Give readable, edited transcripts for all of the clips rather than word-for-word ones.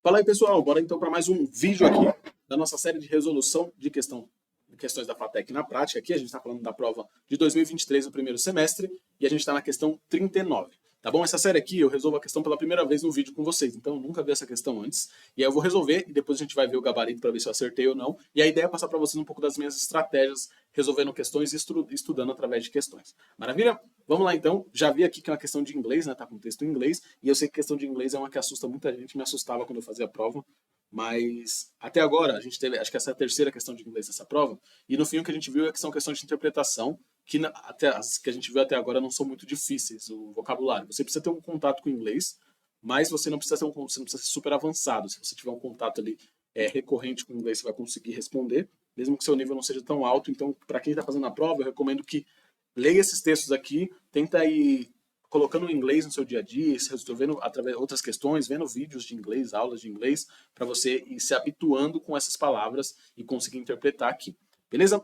Fala aí, pessoal, bora então para mais um vídeo aqui da nossa série de resolução de questões da FATEC na prática. Aqui a gente está falando da prova de 2023, o primeiro semestre, e a gente está na questão 39. Tá bom? Essa série aqui eu resolvo a questão pela primeira vez no vídeo com vocês, então eu nunca vi essa questão antes. E aí eu vou resolver e depois a gente vai ver o gabarito para ver se eu acertei ou não. E a ideia é passar para vocês um pouco das minhas estratégias resolvendo questões e estudando através de questões. Maravilha? Vamos lá então. Já vi aqui que é uma questão de inglês, né? Tá com texto em inglês. E eu sei que questão de inglês é uma que assusta muita gente, me assustava quando eu fazia a prova. Mas até agora a gente teve, acho que essa é a terceira questão de inglês dessa prova. E no fim o que a gente viu é que são questões de interpretação que até as que a gente viu até agora não são muito difíceis, o vocabulário. Você precisa ter um contato com o inglês, mas você não precisa você não precisa ser super avançado. Se você tiver um contato ali recorrente com o inglês, você vai conseguir responder, mesmo que seu nível não seja tão alto. Então, para quem está fazendo a prova, eu recomendo que leia esses textos aqui, tenta ir colocando o inglês no seu dia a dia, resolvendo através de outras questões, vendo vídeos de inglês, aulas de inglês, para você ir se habituando com essas palavras e conseguir interpretar aqui. Beleza?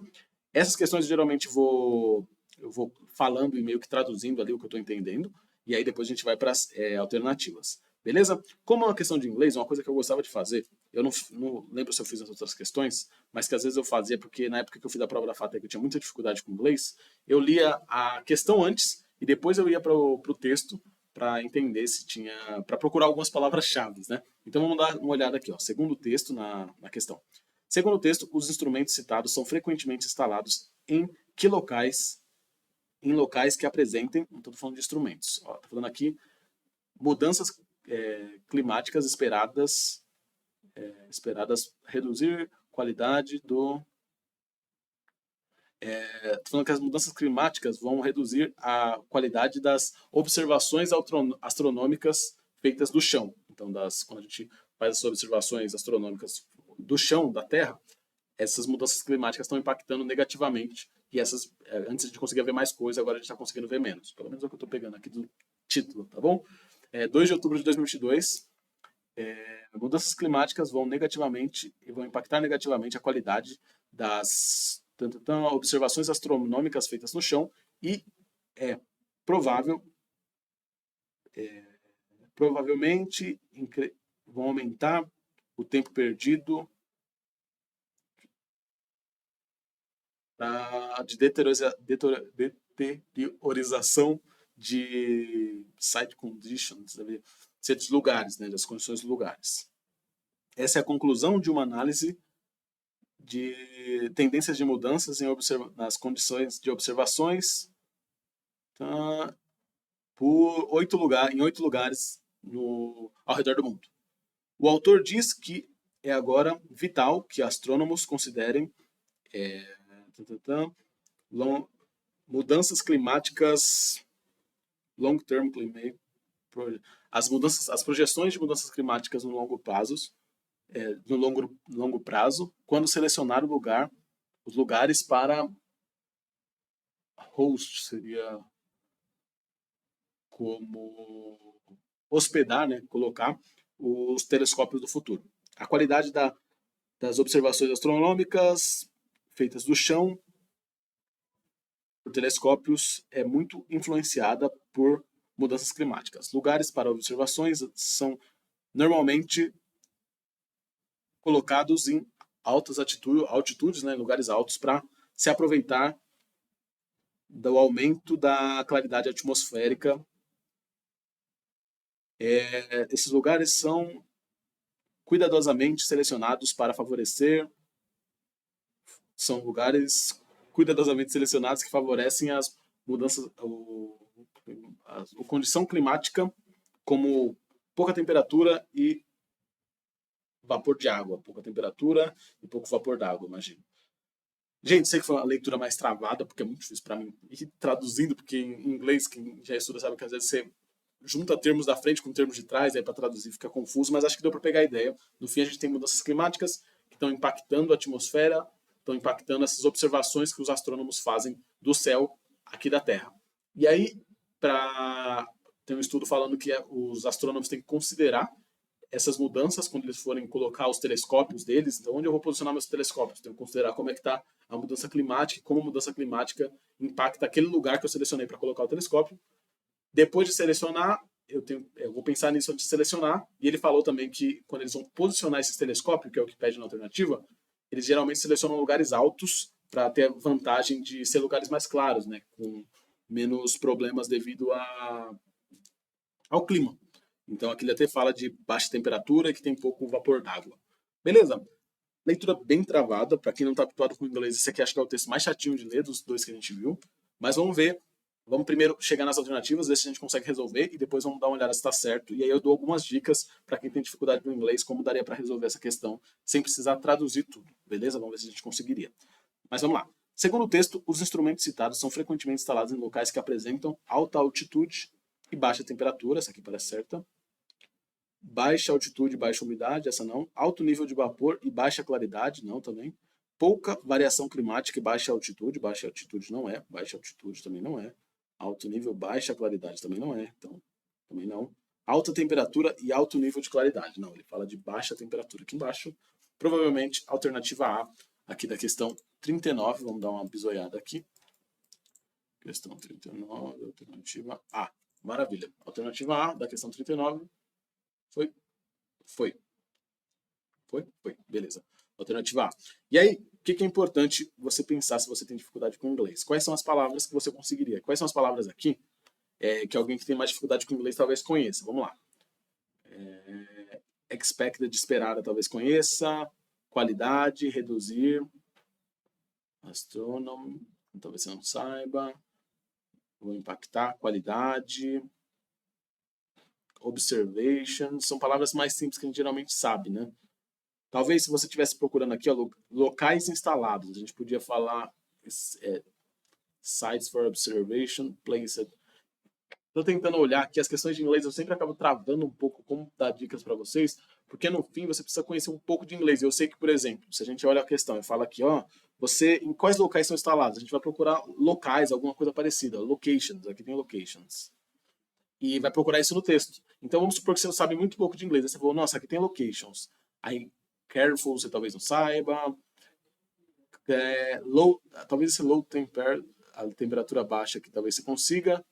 Essas questões geralmente eu vou falando e meio que traduzindo ali o que eu estou entendendo, e aí depois a gente vai para as alternativas. Beleza? Como é uma questão de inglês, uma coisa que eu gostava de fazer, eu não lembro se eu fiz as outras questões, mas que às vezes eu fazia, porque na época que eu fiz a prova da FATEC eu tinha muita dificuldade com inglês, eu lia a questão antes e depois eu ia para o texto para entender se tinha, para procurar algumas palavras-chave, né? Então vamos dar uma olhada aqui, ó, segundo texto na questão. Segundo o texto, os instrumentos citados são frequentemente instalados em locais que apresentem, não estou falando de instrumentos, estou falando aqui mudanças climáticas esperadas reduzir qualidade do... Estou falando que as mudanças climáticas vão reduzir a qualidade das observações astronômicas feitas do chão. Então, quando a gente faz as observações astronômicas do chão, da Terra, essas mudanças climáticas estão impactando negativamente. E essas, antes a gente conseguia ver mais coisa, agora a gente está conseguindo ver menos. Pelo menos é o que eu estou pegando aqui do título, tá bom? 2 de outubro de 2022, mudanças climáticas vão impactar negativamente a qualidade das observações astronômicas feitas no chão e é provavelmente vão aumentar o tempo perdido de deteriorização de site conditions, certos lugares, né, das condições dos lugares. Essa é a conclusão de uma análise de tendências de mudanças nas condições de observações em 8 lugares ao redor do mundo. O autor diz que é agora vital que astrônomos considerem mudanças climáticas long-term climate, as projeções de mudanças climáticas no longo prazo, quando selecionar os lugares para host, seria como hospedar, né, colocar os telescópios do futuro. A qualidade das observações astronômicas feitas do chão por telescópios é muito influenciada por mudanças climáticas. Lugares para observações são normalmente colocados em altas altitudes, né, lugares altos, para se aproveitar do aumento da claridade atmosférica. Esses lugares são cuidadosamente selecionados para favorecer, são lugares cuidadosamente selecionados que favorecem as mudanças, a condição climática, como pouca temperatura e vapor de água, pouca temperatura e pouco vapor d'água, imagino. Gente, sei que foi uma leitura mais travada, porque é muito difícil para mim. E traduzindo, porque em inglês, quem já estuda sabe que às vezes você junta termos da frente com termos de trás, aí para traduzir fica confuso, mas acho que deu para pegar a ideia. No fim, a gente tem mudanças climáticas que estão impactando a atmosfera, estão impactando essas observações que os astrônomos fazem do céu aqui da Terra. E aí, tem um estudo falando que os astrônomos têm que considerar essas mudanças quando eles forem colocar os telescópios deles. Então, onde eu vou posicionar meus telescópios? Tenho que considerar como é que está a mudança climática e como a mudança climática impacta aquele lugar que eu selecionei para colocar o telescópio. Depois de selecionar, eu vou pensar nisso antes de selecionar. E ele falou também que quando eles vão posicionar esses telescópios, que é o que pede na alternativa, eles geralmente selecionam lugares altos para ter a vantagem de ser lugares mais claros, né? Com menos problemas devido ao clima. Então aqui ele até fala de baixa temperatura e que tem pouco vapor d'água. Beleza. Leitura bem travada, para quem não está habituado com o inglês, esse aqui acho que é o texto mais chatinho de ler dos dois que a gente viu. Mas vamos ver. Vamos primeiro chegar nas alternativas, ver se a gente consegue resolver e depois vamos dar uma olhada se está certo. E aí eu dou algumas dicas para quem tem dificuldade no inglês, como daria para resolver essa questão sem precisar traduzir tudo, beleza? Vamos ver se a gente conseguiria. Mas vamos lá. Segundo o texto, os instrumentos citados são frequentemente instalados em locais que apresentam alta altitude e baixa temperatura, essa aqui parece certa. Baixa altitude e baixa umidade, essa não. Alto nível de vapor e baixa claridade, não também. Pouca variação climática e baixa altitude não é. Baixa altitude também não é. Alto nível, baixa claridade também não é. Então, também não. Alta temperatura e alto nível de claridade. Não, ele fala de baixa temperatura aqui embaixo. Provavelmente, alternativa A, aqui da questão 39. Vamos dar uma bisoiada aqui. Questão 39, alternativa A. Maravilha. Alternativa A da questão 39. Foi. Beleza. Alternativa A. E aí, o que é importante você pensar se você tem dificuldade com o inglês? Quais são as palavras que você conseguiria? Quais são as palavras aqui que alguém que tem mais dificuldade com o inglês talvez conheça? Vamos lá. Expected, esperada, talvez conheça. Qualidade, reduzir. Astronomy, talvez você não saiba. Vou impactar. Qualidade. Observation. São palavras mais simples que a gente geralmente sabe, né? Talvez se você estivesse procurando aqui, ó, locais instalados, a gente podia falar sites for observation, placed. Estou tentando olhar aqui as questões de inglês, eu sempre acabo travando um pouco como dar dicas para vocês, porque no fim você precisa conhecer um pouco de inglês. Eu sei que, por exemplo, se a gente olha a questão e fala aqui, ó, em quais locais são instalados? A gente vai procurar locais, alguma coisa parecida, locations, aqui tem locations. E vai procurar isso no texto. Então vamos supor que você sabe muito pouco de inglês. Aí você falou, nossa, aqui tem locations. Aí careful, você talvez não saiba. Talvez esse low temper, a temperatura baixa aqui, talvez você consiga.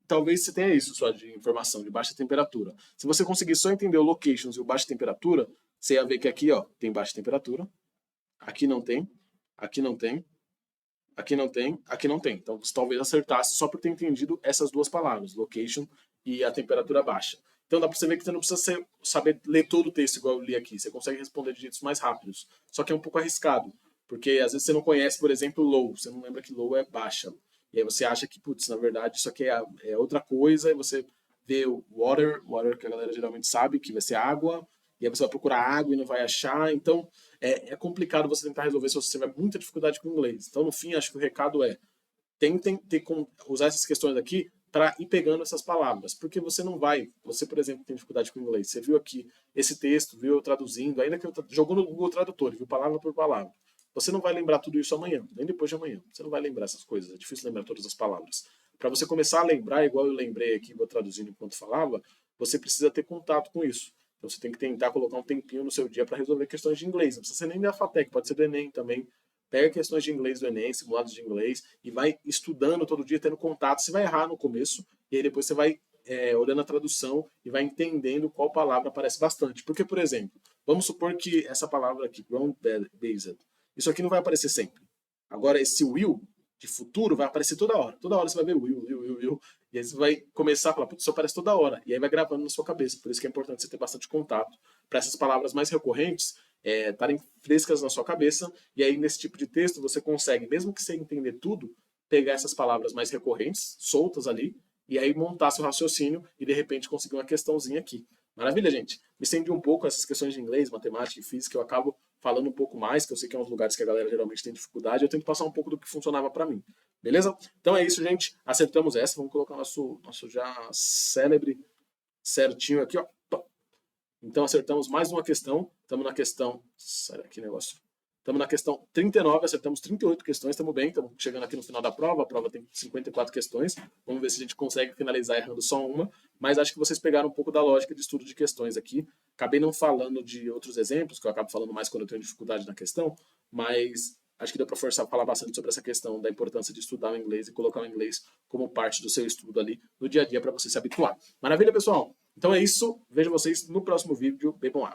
Talvez você tenha isso só de informação, de baixa temperatura. Se você conseguir só entender o locations e o baixa temperatura, você ia ver que aqui, ó, tem baixa temperatura. Aqui não tem. Aqui não tem. Aqui não tem. Aqui não tem. Então você talvez acertasse só por ter entendido essas duas palavras, location e a temperatura baixa. Então dá para você ver que você não precisa saber ler todo o texto igual eu li aqui. Você consegue responder de jeitos mais rápidos. Só que é um pouco arriscado. Porque às vezes você não conhece, por exemplo, low. Você não lembra que low é baixa. E aí você acha que, putz, na verdade isso aqui é outra coisa. E você vê o water que a galera geralmente sabe, que vai ser água. E aí você vai procurar água e não vai achar. Então é complicado você tentar resolver se você tiver muita dificuldade com o inglês. Então no fim, acho que o recado é tentem usar essas questões aqui para ir pegando essas palavras, porque você não vai, você por exemplo tem dificuldade com o inglês, você viu aqui esse texto, viu eu traduzindo, ainda que eu jogou no Google Tradutor, viu palavra por palavra, você não vai lembrar tudo isso amanhã, nem depois de amanhã, você não vai lembrar essas coisas, é difícil lembrar todas as palavras. Para você começar a lembrar, igual eu lembrei aqui, vou traduzindo enquanto falava, você precisa ter contato com isso. Então você tem que tentar colocar um tempinho no seu dia para resolver questões de inglês. Não precisa ser nem da FATEC, pode ser do Enem também. Pega questões de inglês do Enem, simulados de inglês, e vai estudando todo dia, tendo contato. Você vai errar no começo, e aí depois você vai olhando a tradução e vai entendendo qual palavra aparece bastante. Porque, por exemplo, vamos supor que essa palavra aqui, ground-based, isso aqui não vai aparecer sempre. Agora, esse will, de futuro, vai aparecer toda hora. Toda hora você vai ver will. E aí você vai começar a falar, putz, isso aparece toda hora. E aí vai gravando na sua cabeça. Por isso que é importante você ter bastante contato para essas palavras mais recorrentes estarem frescas na sua cabeça, e aí nesse tipo de texto você consegue, mesmo que você entender tudo, pegar essas palavras mais recorrentes, soltas ali, e aí montar seu raciocínio e de repente conseguir uma questãozinha aqui. Maravilha, gente? Me estendi um pouco essas questões de inglês, matemática e física, eu acabo falando um pouco mais, que eu sei que é uns lugares que a galera geralmente tem dificuldade, eu tento passar um pouco do que funcionava para mim. Beleza? Então é isso, gente. Acertamos essa, vamos colocar nosso já célebre certinho aqui, ó. Então acertamos mais uma questão, estamos na questão, que negócio. Estamos na questão 39, acertamos 38 questões, estamos bem, estamos chegando aqui no final da prova, a prova tem 54 questões, vamos ver se a gente consegue finalizar errando só uma, mas acho que vocês pegaram um pouco da lógica de estudo de questões aqui, acabei não falando de outros exemplos, que eu acabo falando mais quando eu tenho dificuldade na questão, mas acho que deu para forçar a falar bastante sobre essa questão da importância de estudar o inglês e colocar o inglês como parte do seu estudo ali no dia a dia para você se habituar. Maravilha, pessoal? Então é isso. Vejo vocês no próximo vídeo. Bebam água.